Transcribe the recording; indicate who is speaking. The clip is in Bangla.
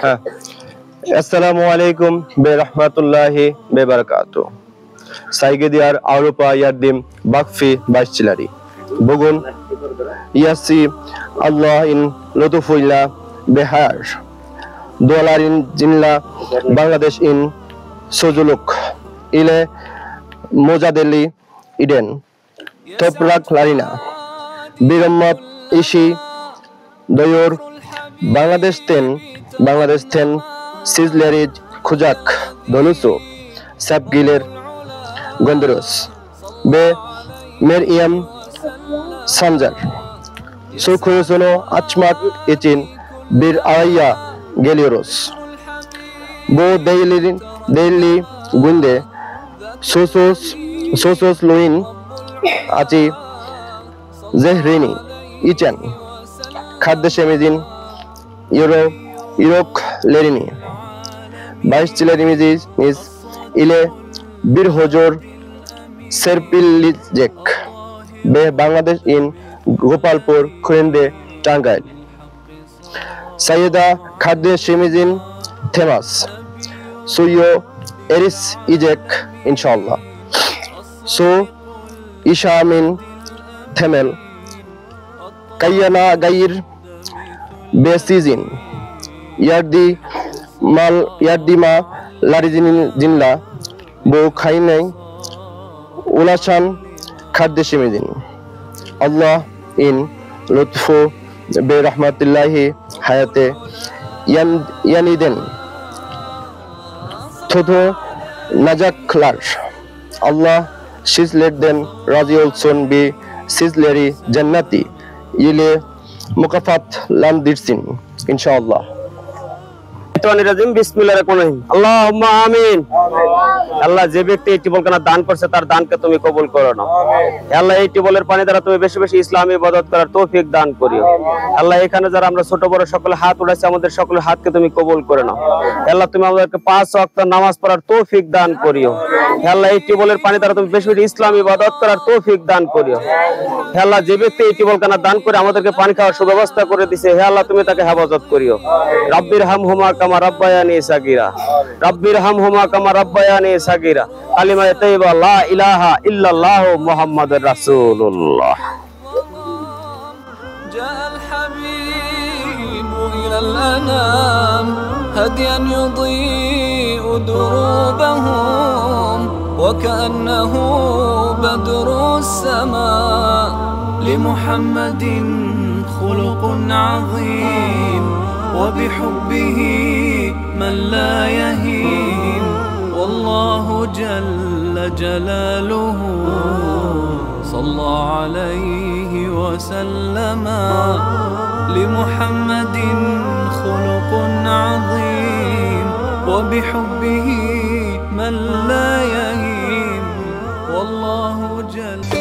Speaker 1: হ্যাঁ, আসসালামু আলাইকুম বেরহমাতুল্লাহি বেবারাকাতু। Saygı duyar Avrupa yardım vakfi başçıları. Bugün yasi Allah'ın lütfuyla behar doların cinla Bangladeş'in sözlük ile mücadele eden topraklarına bir ummat işi doyur Bangladeş'ten sizleri kucak dolusu sevgiler gönderiyoruz ve Meryem Sancar su kuyusunu açmak için bir araya geliyoruz. Bu değerli günde susuzluğun acı zehrini içen kardeşimizin yüreklerini başçılarımız ile bir huzur serpilecek ve Bangladeş'in Gopalpur köyünde Tangail Sayyida kardeşimizin temas suyu erişecek inşallah. Su İşam'ın temel kayyana gayr besizin yardima larizin bu kaynay ulaşan kardeşimizin Allah'ın lütfu ve rahmetillahi hayate yeniden tutunacaklar. Allah sizlerden razı olsun ve sizleri cenneti ile mukafatlandırsın inşallah. আল্লাহুম্মা আমিন। আল্লাহ যে ব্যক্তি এই টিউবওয়েলখানা দান করছে তার দানকে তুমি কবুল করো না। আল্লাহ এই টিউবওয়েলের পানি দ্বারা তুমি বেশি বেশি ইসলামী ইবাদত করার তৌফিক দান করিও। আল্লাহ এখানে যারা আমরা ছোট বড় সকলে হাত উঠাইছি আমাদের সকলের হাতকে তুমি কবুল করে নাও। আল্লাহ তুমি আমাদেরকে 5 ওয়াক্ত নামাজ পড়ার তৌফিক দান করিও। আল্লাহ এই টিউবওয়েলের পানি দ্বারা তুমি বেশি বেশি ইসলামী ইবাদত করার তৌফিক দান করিও। আল্লাহ যে ব্যক্তি এই টিউবওয়েলখানা দান করে আমাদেরকে পানি খাওয়ার সুব্যবস্থা করে দিয়েছে হে আল্লাহ তুমি তাকে হেফাজত করিও। রাব্বির হামহুমা কামা রাব্বায়ানি সাগীরা রাব্বির হামহুমা কামা রাব্বায়ানি সাগীরা কালিমা তাইয়্যিবা লা ইলাহা ইল্লাল্লাহু মুহাম্মাদুর রাসূলুল্লাহ।
Speaker 2: জাআল হাবিবু ইলাল আনাম হাদিয়ান ইউদিউ দুরুবাহুম ওয়া কান্নাহু বাদরুস সামা লিমুহাম্মাদিন খুলুকুন আযীম وبحبه من لا يهين والله جل جلاله صلى عليه وسلم لمحمد خلق عظيم وبحبه من لا يهين والله جل